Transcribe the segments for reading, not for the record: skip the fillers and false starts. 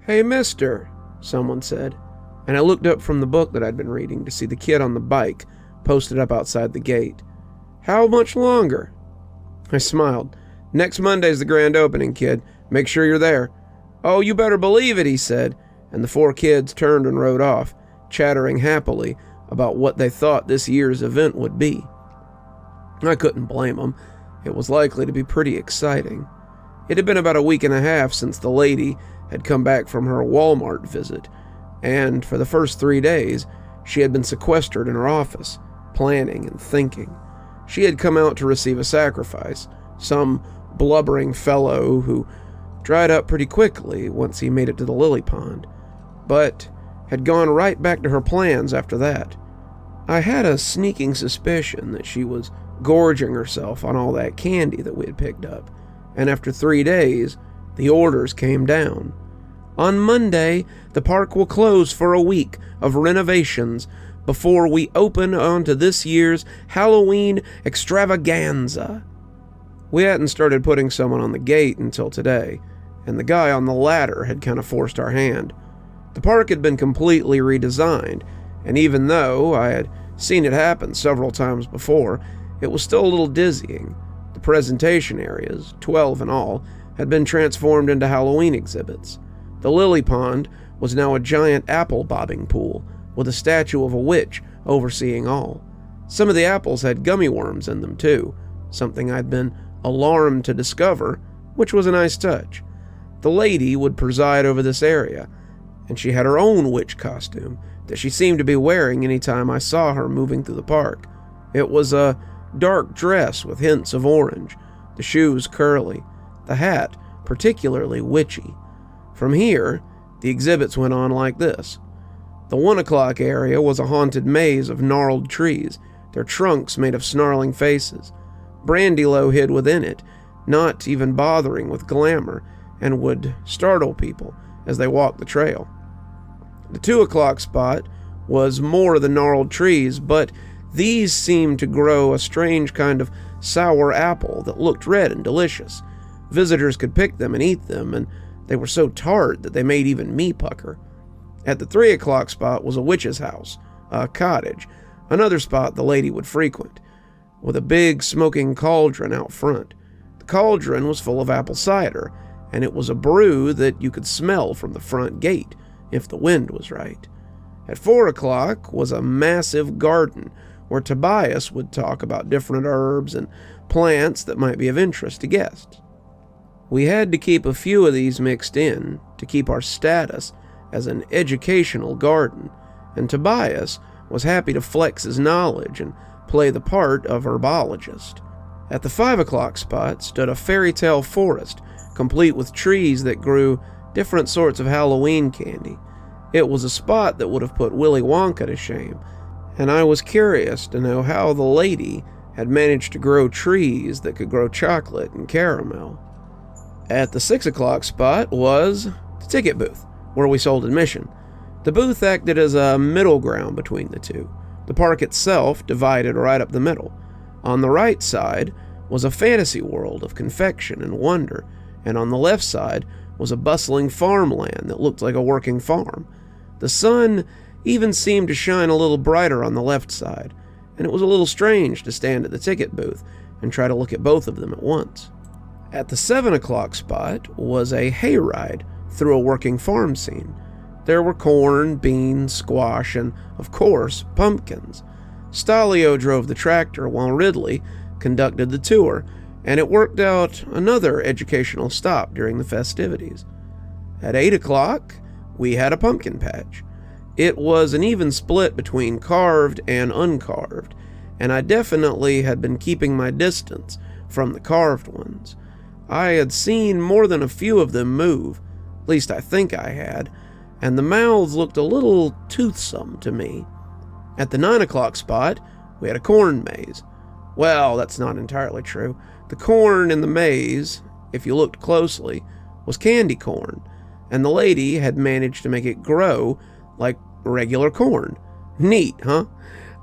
"Hey, mister," someone said, and I looked up from the book that I'd been reading to see the kid on the bike posted up outside the gate. "How much longer?" I smiled. "Next Monday's the grand opening, kid. Make sure you're there." "Oh, you better believe it," he said, and the 4 kids turned and rode off, chattering happily about what they thought this year's event would be. I couldn't blame them. It was likely to be pretty exciting. It had been about a week and a half since the lady had come back from her Walmart visit, and for the first 3 days, she had been sequestered in her office, planning and thinking. She had come out to receive a sacrifice, some blubbering fellow who dried up pretty quickly once he made it to the lily pond, but had gone right back to her plans after that. I had a sneaking suspicion that she was gorging herself on all that candy that we had picked up, and after 3 days, the orders came down. "On Monday, the park will close for a week of renovations before we open onto this year's Halloween extravaganza." We hadn't started putting someone on the gate until today, and the guy on the ladder had kind of forced our hand. The park had been completely redesigned, and even though I had seen it happen several times before, it was still a little dizzying. The presentation areas, 12 in all, had been transformed into Halloween exhibits. The lily pond was now a giant apple bobbing pool, with a statue of a witch overseeing all. Some of the apples had gummy worms in them too, something I'd been alarmed to discover, which was a nice touch. The lady would preside over this area, and she had her own witch costume that she seemed to be wearing any time I saw her moving through the park. It was a dark dress with hints of orange, the shoes curly, the hat particularly witchy. From here, the exhibits went on like this. The 1 o'clock area was a haunted maze of gnarled trees, their trunks made of snarling faces. Brandylow hid within it, not even bothering with glamour, and would startle people as they walked the trail. The 2 o'clock spot was more of the gnarled trees, but these seemed to grow a strange kind of sour apple that looked red and delicious. Visitors could pick them and eat them, and they were so tart that they made even me pucker. At the 3 o'clock spot was a witch's house, a cottage, another spot the lady would frequent, with a big smoking cauldron out front. The cauldron was full of apple cider, and it was a brew that you could smell from the front gate, if the wind was right. At 4 o'clock was a massive garden, where Tobias would talk about different herbs and plants that might be of interest to guests. We had to keep a few of these mixed in to keep our status as an educational garden, and Tobias was happy to flex his knowledge and play the part of herbologist. At the 5 o'clock spot stood a fairy tale forest, complete with trees that grew different sorts of Halloween candy. It was a spot that would have put Willy Wonka to shame, and I was curious to know how the lady had managed to grow trees that could grow chocolate and caramel. At the 6 o'clock spot was the ticket booth, where we sold admission. The booth acted as a middle ground between the two. The park itself divided right up the middle. On the right side was a fantasy world of confection and wonder, and on the left side was a bustling farmland that looked like a working farm. The sun even seemed to shine a little brighter on the left side, and it was a little strange to stand at the ticket booth and try to look at both of them at once. At the 7 o'clock spot was a hayride through a working farm scene. There were corn, beans, squash, and, of course, pumpkins. Stalio drove the tractor while Ridley conducted the tour, and it worked out another educational stop during the festivities. At 8 o'clock, we had a pumpkin patch. It was an even split between carved and uncarved, and I definitely had been keeping my distance from the carved ones. I had seen more than a few of them move, at least I think I had, and the mouths looked a little toothsome to me. At the 9 o'clock spot, we had a corn maze. Well, that's not entirely true. The corn in the maze, if you looked closely, was candy corn, and the lady had managed to make it grow like regular corn. Neat, huh?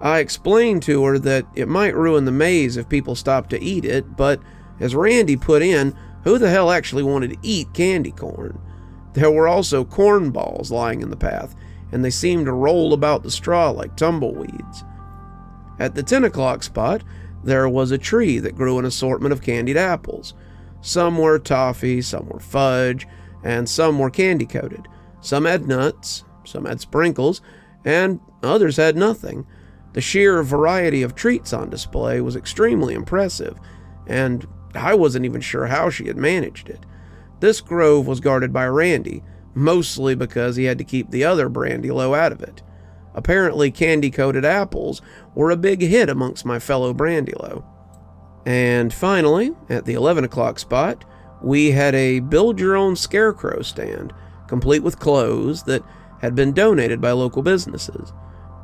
I explained to her that it might ruin the maze if people stopped to eat it, but as Randy put in, who the hell actually wanted to eat candy corn? There were also corn balls lying in the path, and they seemed to roll about the straw like tumbleweeds. At the 10 o'clock spot, there was a tree that grew an assortment of candied apples. Some were toffee, some were fudge, and some were candy-coated. Some had nuts, some had sprinkles, and others had nothing. The sheer variety of treats on display was extremely impressive, and I wasn't even sure how she had managed it. This grove was guarded by Randy, mostly because he had to keep the other brandy low out of it. Apparently, candy-coated apples were a big hit amongst my fellow brandy-low. And finally, at the 11 o'clock spot, we had a build-your-own scarecrow stand, complete with clothes that had been donated by local businesses.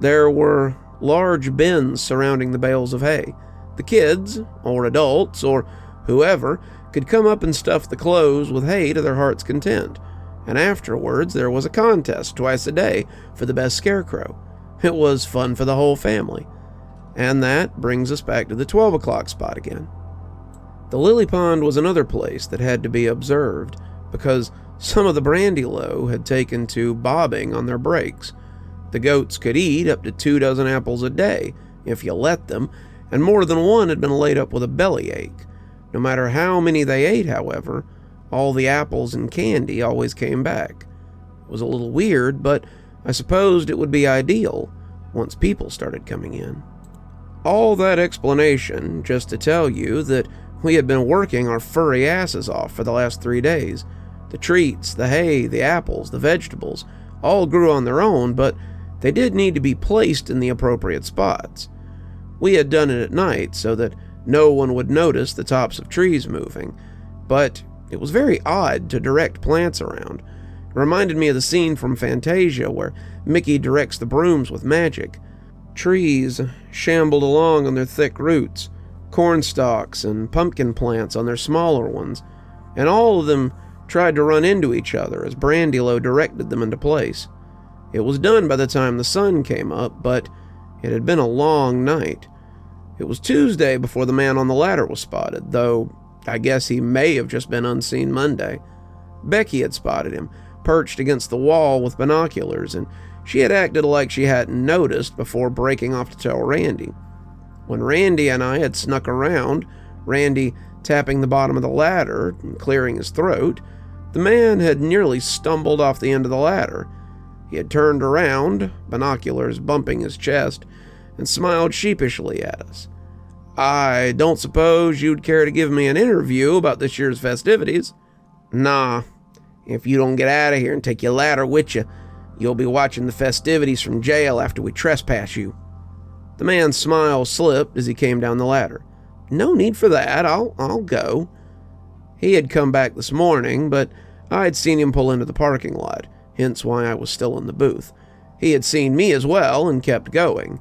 There were large bins surrounding the bales of hay. The kids, or adults, or whoever, could come up and stuff the clothes with hay to their heart's content. And afterwards, there was a contest twice a day for the best scarecrow. It was fun for the whole family. And that brings us back to the 12 o'clock spot again. The lily pond was another place that had to be observed, because some of the brandy-low had taken to bobbing on their breaks. The goats could eat up to 2 dozen apples a day, if you let them, and more than one had been laid up with a bellyache. No matter how many they ate, however, all the apples and candy always came back. It was a little weird, but I supposed it would be ideal once people started coming in. All that explanation just to tell you that we had been working our furry asses off for the last 3 days. The treats, the hay, the apples, the vegetables, all grew on their own, but they did need to be placed in the appropriate spots. We had done it at night so that no one would notice the tops of trees moving, but it was very odd to direct plants around. It reminded me of the scene from Fantasia where Mickey directs the brooms with magic. Trees shambled along on their thick roots, corn stalks and pumpkin plants on their smaller ones, and all of them tried to run into each other as Brandylow directed them into place. It was done by the time the sun came up, but it had been a long night. It was Tuesday before the man on the ladder was spotted, though I guess he may have just been unseen Monday. Becky had spotted him, perched against the wall with binoculars, and she had acted like she hadn't noticed before breaking off to tell Randy. When Randy and I had snuck around, Randy tapping the bottom of the ladder and clearing his throat, the man had nearly stumbled off the end of the ladder. He had turned around, binoculars bumping his chest, and smiled sheepishly at us. "I don't suppose you'd care to give me an interview about this year's festivities?" "Nah. If you don't get out of here and take your ladder with you, you'll be watching the festivities from jail after we trespass you." The man's smile slipped as he came down the ladder. "No need for that. I'll go." He had come back this morning, but I had seen him pull into the parking lot, hence why I was still in the booth. He had seen me as well and kept going,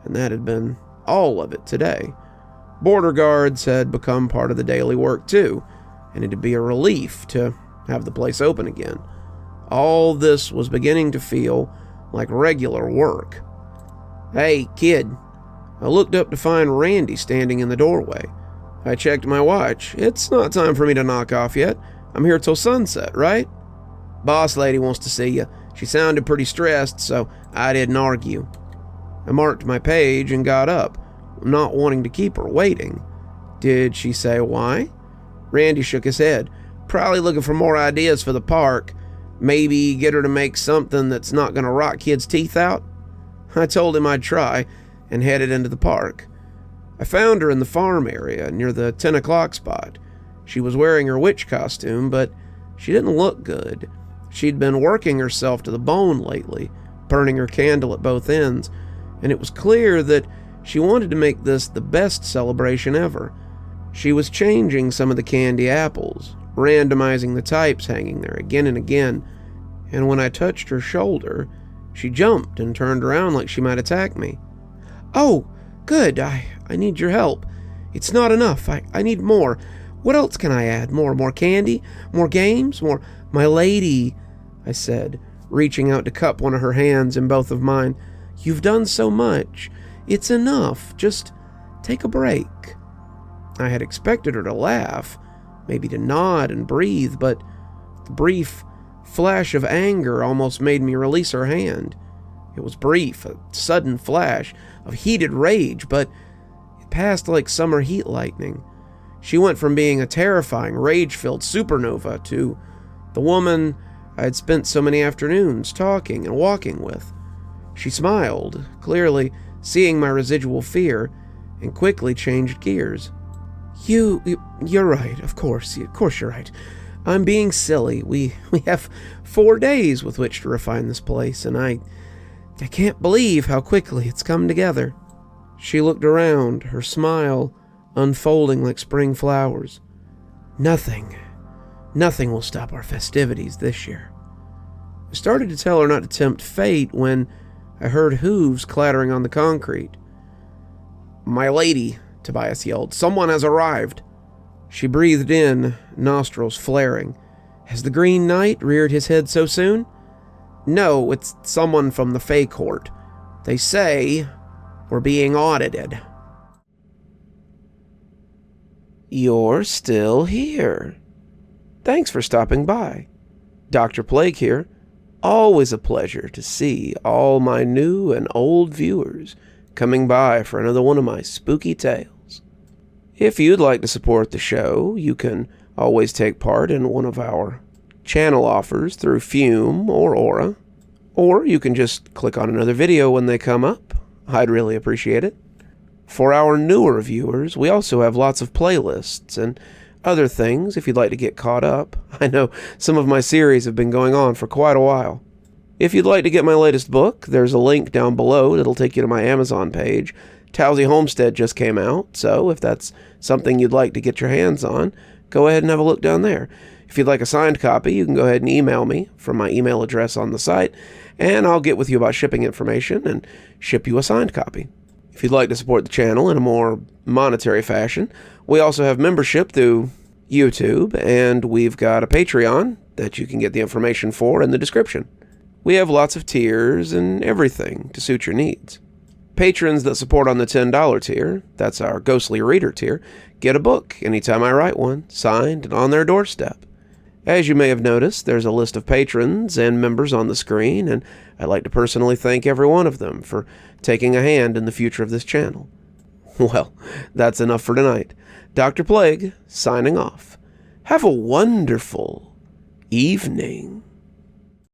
and that had been all of it today. Border guards had become part of the daily work too, and it'd be a relief to have the place open again. All this was beginning to feel like regular work. "Hey, kid." I looked up to find Randy standing in the doorway. I checked my watch. "It's not time for me to knock off yet. I'm here till sunset, right?" "Boss lady wants to see you. She sounded pretty stressed, so I didn't argue." I marked my page and got up, not wanting to keep her waiting. "Did she say why?" Randy shook his head. "Probably looking for more ideas for the park. Maybe get her to make something that's not going to rot kids' teeth out." I told him I'd try and headed into the park. I found her in the farm area near the 10 o'clock spot. She was wearing her witch costume, but she didn't look good. She'd been working herself to the bone lately, burning her candle at both ends, and it was clear that she wanted to make this the best celebration ever. She was changing some of the candy apples, randomizing the types hanging there again and again, and when I touched her shoulder, she jumped and turned around like she might attack me. "Oh, good, I need your help. It's not enough, I need more. What else can I add? More candy? More games? More, my lady," I said, reaching out to cup one of her hands in both of mine. "You've done so much. It's enough. Just take a break." I had expected her to laugh, maybe to nod and breathe, but the brief flash of anger almost made me release her hand. It was brief, a sudden flash of heated rage, but it passed like summer heat lightning. She went from being a terrifying, rage-filled supernova to the woman I had spent so many afternoons talking and walking with. She smiled, clearly seeing my residual fear, and quickly changed gears. You're right, of course you're right. I'm being silly. We have 4 days with which to refine this place, and I can't believe how quickly it's come together. She looked around, her smile unfolding like spring flowers. Nothing will stop our festivities this year. I started to tell her not to tempt fate when I heard hooves clattering on the concrete. "My lady," Tobias yelled, "someone has arrived." She breathed in, nostrils flaring. Has the Green Knight reared his head so soon? No, it's someone from the Fae Court. They say we're being audited. You're still here. Thanks for stopping by. Dr. Plague here. Always a pleasure to see all my new and old viewers coming by for another one of my spooky tales. If you'd like to support the show, you can always take part in one of our channel offers through Fume or Aura, or you can just click on another video when they come up. I'd really appreciate it. For our newer viewers, we also have lots of playlists and other things if you'd like to get caught up. I know some of my series have been going on for quite a while. If you'd like to get my latest book, there's a link down below that'll take you to my Amazon page. Towesey Homestead just came out, so if that's something you'd like to get your hands on, go ahead and have a look down there. If you'd like a signed copy, you can go ahead and email me from my email address on the site, and I'll get with you about shipping information and ship you a signed copy. If you'd like to support the channel in a more monetary fashion, we also have membership through YouTube, and we've got a Patreon that you can get the information for in the description. We have lots of tiers and everything to suit your needs. Patrons that support on the $10 tier, that's our Ghostly Reader tier, get a book anytime I write one, signed and on their doorstep. As you may have noticed, there's a list of patrons and members on the screen, and I'd like to personally thank every one of them for taking a hand in the future of this channel. Well, that's enough for tonight. Dr. Plague, signing off. Have a wonderful evening.